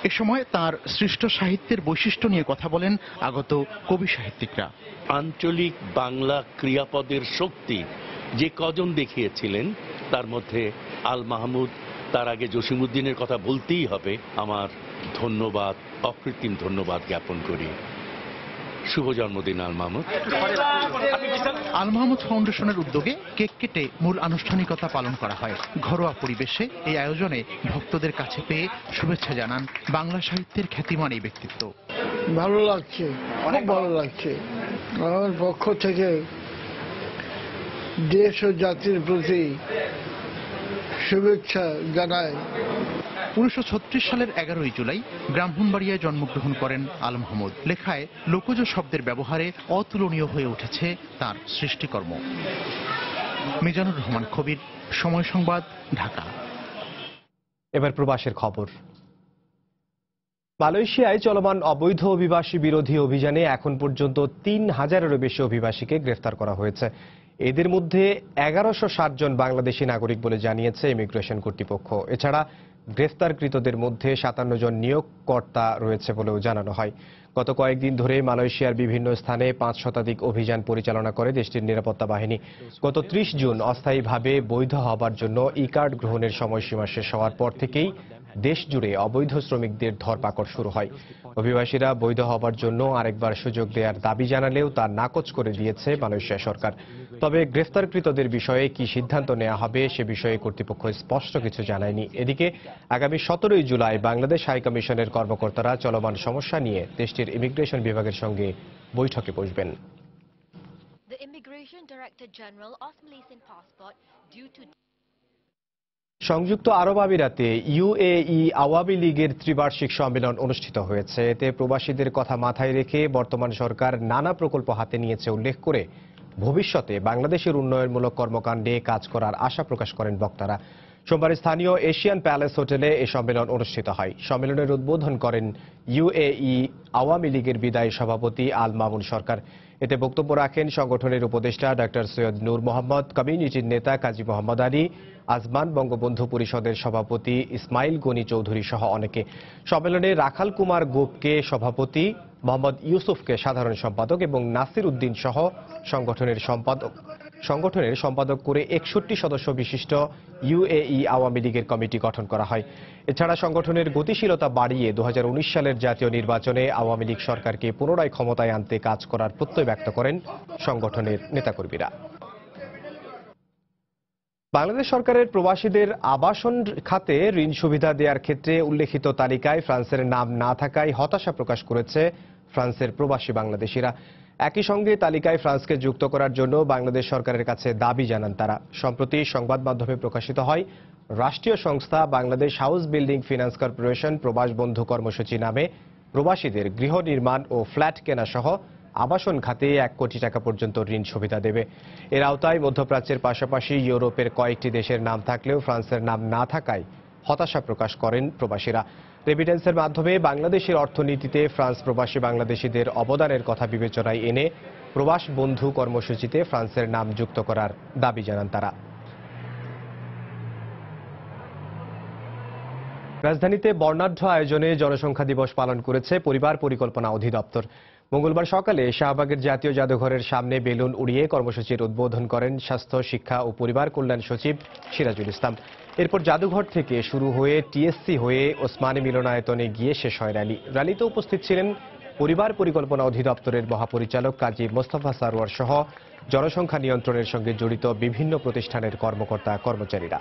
এ সময় তার সৃষ্ট সাহিত্যের বৈশিষ্ট্য নিয়ে কথা বলেন আগত কবি সাহিত্যিকরা। আঞ্চলিক বাংলা ক্রিয়াপদের শক্তি যে কজন দেখিয়েছিলেন তার মধ্যে আল মাহমুদ, তার আগে জসিমউদ্দিনের কথা বলতেই হবে। আমার ধন্যবাদ, অকৃত্রিম ধন্যবাদ জ্ঞাপন করি। শুভ জন্মদিন আল মাহমুদ। আল মাহমুদ ফাউন্ডেশনের উদ্যোগে কেক কেটে মূল আনুষ্ঠানিকতা পালন করা হয়। ঘরোয়া পরিবেশে এই আয়োজনে ভক্তদের কাছে পেয়ে শুভেচ্ছা জানান বাংলা সাহিত্যের খ্যাতিমান এই ব্যক্তিত্ব। ভালো লাগছে, খুব ভালো লাগছে। আমার পক্ষ থেকে দেশ ও জাতির প্রতি শুভেচ্ছা জানাই। 1936 সালের 11ই জুলাই ব্রাহ্মণবাড়িয়ায় জন্মগ্রহণ করেন আল মাহমুদ। লেখায় লোকজ শব্দের ব্যবহারে অতুলনীয় হয়ে উঠেছে তার সৃষ্টিকর্ম। মিজানুর রহমান কবির, সময় সংবাদ, ঢাকা। এবার প্রবাসের খবর। মালয়েশিয়ায় চলমান অবৈধ অভিবাসী বিরোধী অভিযানে এখন পর্যন্ত 3000-এরও বেশি অভিবাসীকে গ্রেফতার করা হয়েছে। এদের মধ্যে 1160 জন বাংলাদেশি নাগরিক বলে জানিয়েছে ইমিগ্রেশন কর্তৃপক্ষ। এছাড়া গ্রেফতারকৃতদের মধ্যে 57 জন নিয়োগকর্তা রয়েছে বলেও জানানো হয়। গত কয়েকদিন ধরে মালয়েশিয়ার বিভিন্ন স্থানে 5 শতাধিক অভিযান পরিচালনা করে দেশটির নিরাপত্তা বাহিনী। গত 30 জুন অস্থায়ীভাবে বৈধ হবার জন্য ই কার্ড গ্রহণের সময়সীমা শেষ হওয়ার পর থেকেই দেশ জুড়ে অবৈধ শ্রমিকদের ধরপাকড় শুরু হয়। অভিবাসীরা বৈধ হবার জন্য আরেকবার সুযোগ দেওয়ার দাবি জানালেও তা নাকচ করে দিয়েছে মালয়েশিয়া সরকার। তবে গ্রেফতারকৃতদের বিষয়ে কি সিদ্ধান্ত নেওয়া হবে সে বিষয়ে কর্তৃপক্ষ স্পষ্ট কিছু জানায়নি। এদিকে আগামী 17 জুলাই বাংলাদেশ হাইকমিশনের কর্মকর্তারা চলমান সমস্যা নিয়ে দেশটির ইমিগ্রেশন বিভাগের সঙ্গে বৈঠকে বসবেন। সংযুক্ত আরব আমিরাতে ইউএই আওয়ামী লীগের ত্রিবার্ষিক সম্মেলন অনুষ্ঠিত হয়েছে। এতে প্রবাসীদের কথা মাথায় রেখে বর্তমান সরকার নানা প্রকল্প হাতে নিয়েছে উল্লেখ করে ভবিষ্যতে বাংলাদেশের উন্নয়নমূলক কর্মকাণ্ডে কাজ করার আশা প্রকাশ করেন বক্তারা। সোমবার স্থানীয় এশিয়ান প্যালেস হোটেলে এই সম্মেলন অনুষ্ঠিত হয়। সম্মেলনের উদ্বোধন করেন ইউএই আওয়ামী লীগের বিদায়ী সভাপতি আল মামুন সরকার। এতে বক্তব্য রাখেন সংগঠনের উপদেষ্টা ডক্টর সৈয়দ নূর মোহাম্মদ, কমিউনিটির নেতা কাজী মোহাম্মদ আলী, আজমান বঙ্গবন্ধু পরিষদের সভাপতি ইসমাইল গনি চৌধুরী সহ অনেকে। সম্মেলনে রাখাল কুমার গোপকে সভাপতি, মোহাম্মদ ইউসুফকে সাধারণ সম্পাদক এবং নাসির উদ্দিন সহ সংগঠনের সম্পাদক করে 61 সদস্য বিশিষ্ট ইউএই আওয়ামী লীগের কমিটি গঠন করা হয়। এছাড়া সংগঠনের গতিশীলতা বাড়িয়ে 2019 সালের জাতীয় নির্বাচনে আওয়ামী লীগ সরকারকে পুনরায় ক্ষমতায় আনতে কাজ করার প্রত্যয় ব্যক্ত করেন সংগঠনের নেতাকর্মীরা। বাংলাদেশ সরকারের প্রবাসীদের আবাসন খাতে ঋণ সুবিধা দেওয়ার ক্ষেত্রে উল্লেখিত তালিকায় ফ্রান্সের নাম না থাকায় হতাশা প্রকাশ করেছে ফ্রান্সের প্রবাসী বাংলাদেশিরা। একই সঙ্গে তালিকায় ফ্রান্সকে যুক্ত করার জন্য বাংলাদেশ সরকারের কাছে দাবি জানান তারা। সম্প্রতি সংবাদ মাধ্যমে প্রকাশিত হয় রাষ্ট্রীয় সংস্থা Bangladesh house building finance corporation প্রবাস বন্ধু কর্মসূচি নামে প্রবাসীদের গৃহ নির্মাণ ও ফ্ল্যাট কেনা সহ আবাসন খাতে 1 কোটি টাকা পর্যন্ত ঋণ সুবিধা দেবে। এর আওতায় মধ্যপ্রাচ্যের পাশাপাশি ইউরোপের কয়েকটি দেশের নাম থাকলেও ফ্রান্সের নাম না থাকায় হতাশা প্রকাশ করেন প্রবাসীরা। রেমিটেন্সের মাধ্যমে বাংলাদেশের অর্থনীতিতে ফ্রান্স প্রবাসী বাংলাদেশিদের অবদানের কথা বিবেচনায় এনে প্রবাস বন্ধু কর্মসূচিতে ফ্রান্সের নাম যুক্ত করার দাবি জানান তারা। রাজধানীতে বর্ণাঢ্য আয়োজনে জনসংখ্যা দিবস পালন করেছে পরিবার পরিকল্পনা অধিদপ্তর। মঙ্গলবার সকালে শাহবাগের জাতীয় জাদুঘরের সামনে বেলুন উড়িয়ে কর্মসূচির উদ্বোধন করেন স্বাস্থ্য, শিক্ষা ও পরিবার কল্যাণ সচিব সিরাজুল ইসলাম। এরপর জাদুঘর থেকে শুরু হয়ে টিএসসি হয়ে ওসমানী মিলনায়তনে গিয়ে শেষ হয় র্যালি। র্যালিতে উপস্থিত ছিলেন পরিবার পরিকল্পনা অধিদপ্তরের মহাপরিচালক কাজী মোস্তফা সারোয়ার সহ জনসংখ্যা নিয়ন্ত্রণের সঙ্গে জড়িত বিভিন্ন প্রতিষ্ঠানের কর্মকর্তা কর্মচারীরা।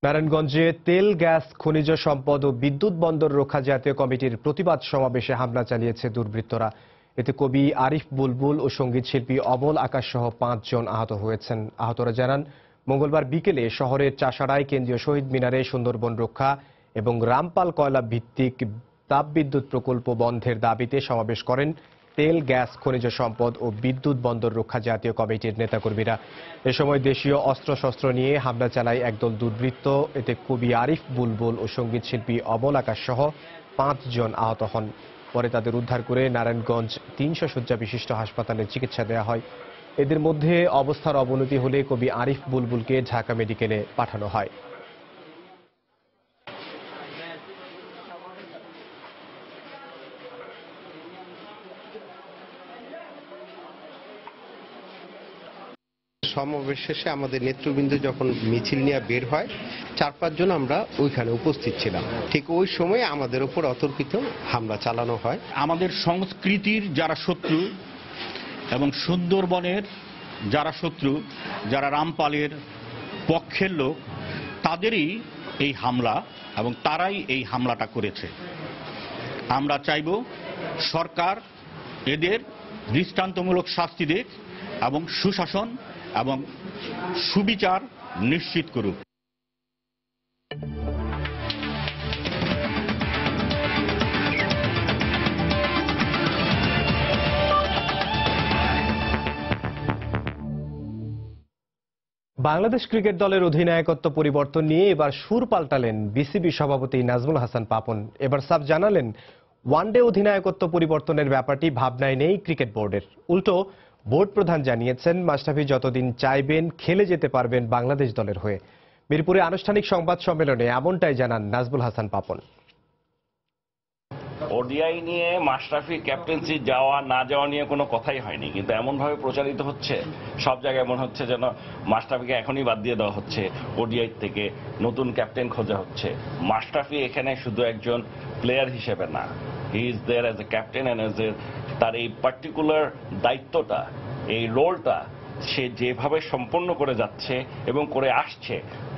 নারায়ণগঞ্জে তেল, গ্যাস, খনিজ সম্পদ ও বিদ্যুৎ বন্দর রক্ষা জাতীয় কমিটির প্রতিবাদ সমাবেশে হামলা চালিয়েছে দুর্বৃত্তরা। এতে কবি আরিফ বুলবুল ও সঙ্গীত শিল্পী অমল আকাশ সহ 5 জন আহত হয়েছেন। আহতরা জানান, মঙ্গলবার বিকেলে শহরের চাষাড়ায় কেন্দ্রীয় শহীদ মিনারে সুন্দরবন রক্ষা এবং রামপাল কয়লা ভিত্তিক তাপবিদ্যুৎ প্রকল্প বন্ধের দাবিতে সমাবেশ করেন তেল, গ্যাস, খনিজ সম্পদ ও বিদ্যুৎ বন্দর রক্ষা জাতীয় কমিটির নেতাকর্মীরা। এ সময় দেশীয় অস্ত্রশস্ত্র নিয়ে হামলা চালায় একদল দুর্বৃত্ত। এতে কবি আরিফ বুলবুল ও সঙ্গীত শিল্পী অমল আকাশ সহ 5 জন আহত হন। পরে তাদের উদ্ধার করে নারায়ণগঞ্জ 300 শয্যা বিশিষ্ট হাসপাতালে চিকিৎসা দেওয়া হয়। এদের মধ্যে অবস্থার অবনতি হলে কবি আরিফ বুলবুলকে ঢাকা মেডিকেলে পাঠানো হয়। সমাবেশ শেষে আমাদের নেতৃবৃন্দ যখন মিছিল নিয়ে বের হয় 4-5 জন আমরা ওইখানে উপস্থিত ছিলাম। ঠিক ওই সময় আমাদের উপর অতর্কিত হামলা চালানো হয়। আমাদের সংস্কৃতির যারা শত্রু এবং সুন্দরবনের যারা শত্রু, যারা রামপালের পক্ষের লোক, তাদেরই এই হামলা এবং তারাই এই হামলাটা করেছে। আমরা চাইব সরকার এদের দৃষ্টান্তমূলক শাস্তি দিক এবং সুশাসন এবং সুবিচার নিশ্চিত করুক। বাংলাদেশ ক্রিকেট দলের অধিনায়কত্ব পরিবর্তন নিয়ে এবার সুর পাল্টালেন বিসিবি সভাপতি নাজমুল হাসান পাপন। এবার সাফ জানালেন, ওয়ানডে অধিনায়কত্ব পরিবর্তনের ব্যাপারটি ভাবনায় নেই ক্রিকেট বোর্ডের। উল্টো বোর্ড প্রধান জানিয়েছেন, মাশরাফি যতদিন চাইবেন খেলে যেতে পারবেন বাংলাদেশ দলের হয়ে। মিরপুরে আনুষ্ঠানিক সংবাদ সম্মেলনে এমনটাই জানান নাজমুল হাসান পাপন। ওডিআই নিয়ে মাশরাফি ক্যাপ্টেন্সি যাওয়া না যাওয়া নিয়ে কোনো কথাই হয়নি, কিন্তু এমনভাবে প্রচারিত হচ্ছে সব জায়গায় মনে হচ্ছে যেন মাশরাফিকে এখনই বাদ দিয়ে দেওয়া হচ্ছে, ওডিআই থেকে নতুন ক্যাপ্টেন খোঁজা হচ্ছে। মাশরাফি এখানে শুধু একজন প্লেয়ার হিসেবে না, he is there as a captain and as a তার এই পার্টিকুলার দায়িত্বটা, এই রোলটা সে যেভাবে সম্পন্ন করে যাচ্ছে এবং করে আসছে,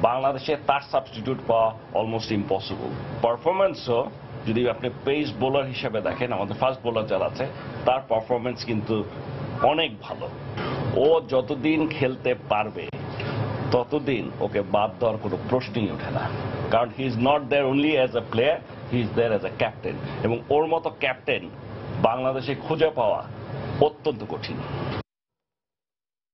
বাংলাদেশে তার সাবস্টিটিউট পাওয়া অলমোস্ট ইম্পসিবল। পারফরমেন্সও যদি আপনি পেস বোলার হিসেবে দেখেন, আমাদের ফাস্ট বোলার যারা আছে তার পারফরমেন্স কিন্তু অনেক ভালো। ও যতদিন খেলতে পারবে ততদিন ওকে বাদ দেওয়ার কোনো প্রশ্নই ওঠে না, কারণ he is not there only as a player, he is there as a captain, এবং ওর মতো ক্যাপ্টেন বাংলাদেশে খুঁজে পাওয়া অত্যন্ত কঠিন।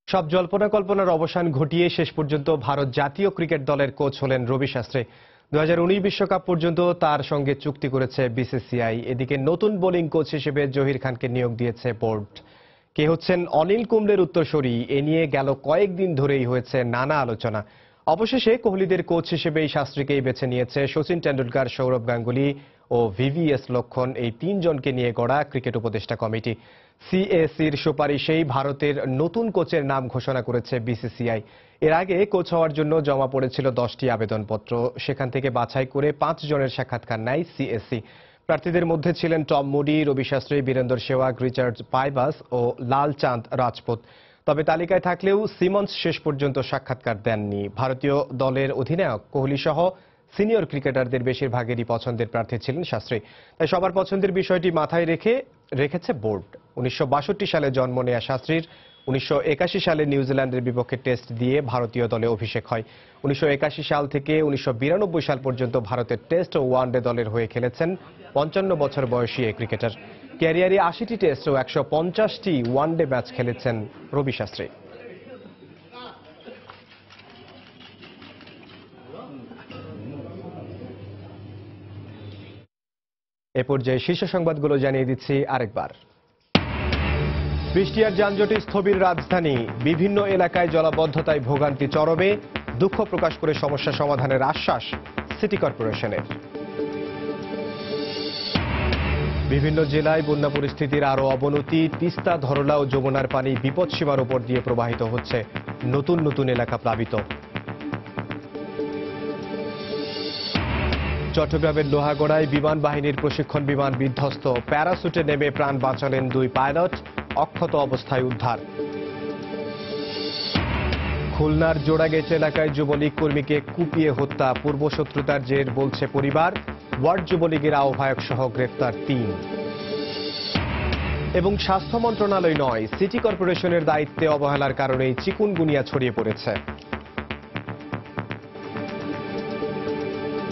সব জল্পনা কল্পনার অবসান ঘটিয়ে শেষ পর্যন্ত ভারত জাতীয় ক্রিকেট দলের কোচ হলেন রবি শাস্ত্রী। 2019 বিশ্বকাপ পর্যন্ত তার সঙ্গে চুক্তি করেছে বিসিসিআই। এদিকে নতুন বোলিং কোচ হিসেবে জহির খানকে নিয়োগ দিয়েছে বোর্ড। কে হচ্ছেন অনিল কুম্বলের উত্তরসূরি, এ নিয়ে গেল কয়েকদিন ধরেই হয়েছে নানা আলোচনা। অবশেষে কোহলিদের কোচ হিসেবে এই শাস্ত্রীকেই বেছে নিয়েছে শচীন টেন্ডুলকার, সৌরভ গাঙ্গুলি ও ভিভিএস লক্ষণ, এই তিনজনকে নিয়ে গড়া ক্রিকেট উপদেষ্টা কমিটি। সিএসির সুপারিশেই ভারতের নতুন কোচের নাম ঘোষণা করেছে বিসিসিআই। এর আগে কোচ হওয়ার জন্য জমা পড়েছিল 10টি আবেদনপত্র, সেখান থেকে বাছাই করে 5 জনের সাক্ষাৎকার নেয় সিএসি। প্রার্থীদের মধ্যে ছিলেন Tom moody, Ravi Shastri, Virender Sehwag, Richard পাইবাস ও লালচাঁদ রাজপুত। তবে তালিকায় থাকলেও সিমন্স শেষ পর্যন্ত সাক্ষাৎকার দেননি। ভারতীয় দলের অধিনায়ক কোহলি সহ সিনিয়র ক্রিকেটারদের বেশিরভাগেরই পছন্দের প্রার্থী ছিলেন শাস্ত্রী, তাই সবার পছন্দের বিষয়টি মাথায় রেখেছে বোর্ড। 1962 সালে জন্ম নেয়া শাস্ত্রীর 1981 সালে নিউজিল্যান্ডের বিপক্ষে টেস্ট দিয়ে ভারতীয় দলে অভিষেক হয়। 1981 সাল থেকে 1992 সাল পর্যন্ত ভারতের টেস্ট ও ওয়ানডে দলের হয়ে খেলেছেন 55 বছর বয়সী এই ক্রিকেটার। ক্যারিয়ারে 80টি টেস্ট ও 150টি ওয়ানডে ম্যাচ খেলেছেন রবি শাস্ত্রী। এ পর্যায়ে শীর্ষ সংবাদগুলো জানিয়ে দিচ্ছি আরেকবার। বৃষ্টি আর যানজটে স্থবির রাজধানী, বিভিন্ন এলাকায় জলাবদ্ধতায় ভোগান্তি চরমে, দুঃখ প্রকাশ করে সমস্যা সমাধানের আশ্বাস সিটি কর্পোরেশনের। বিভিন্ন জেলায় বন্যা পরিস্থিতির আরও অবনতি, তিস্তা, ধরলা ও যমুনার পানি বিপদসীমার উপর দিয়ে প্রবাহিত হচ্ছে, নতুন নতুন এলাকা প্লাবিত। চট্টগ্রামের লোহাগড়ায় বিমান বাহিনীর প্রশিক্ষণ বিমান বিধ্বস্ত, প্যারাসুটে নেমে প্রাণ বাঁচালেন 2 পাইলট, অক্ষত অবস্থায় উদ্ধার। খুলনার জোড়াগেট এলাকায় যুবলীগ কর্মীকে কুপিয়ে হত্যা, পূর্বশত্রুতার জের বলছে পরিবার, ওয়ার্ড যুবলীগের আহ্বায়ক সহ গ্রেফতার 3। এবং স্বাস্থ্য মন্ত্রণালয় নয়, সিটি কর্পোরেশনের দায়িত্বে অবহেলার কারণেই চিকুনগুনিয়া ছড়িয়ে পড়েছে।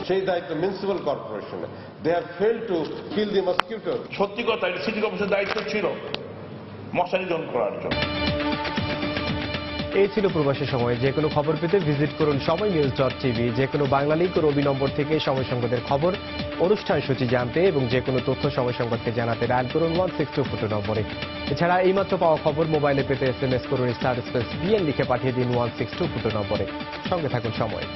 সেই দায়িত্ব মিউনিসিপাল কর্পোরেশনে, they have failed to kill the mosquito. সত্যি কথা, এটা সিটি কর্পোরেশনের দায়িত্ব ছিল মশা নিধন করার জন্য। এই ছিল প্রবাসী সময়। যে কোনো খবর পেতে ভিজিট করুন সময়নিউজ.tv। যে কোনো বাংলা লিংক ও রবি নম্বর থেকে সময় সংবাদের খবর, অনুষ্ঠান সূচি জানতে এবং যে কোনো তথ্য সময় সংবাদকে জানাতে ডায়াল করুন 162 নম্বরে। এছাড়া এইমাত্র পাওয়া খবর মোবাইলে পেতে SMS করুন *BN লিখে পাঠিয়ে দিন 162 নম্বরে। সঙ্গে থাকুন সময়।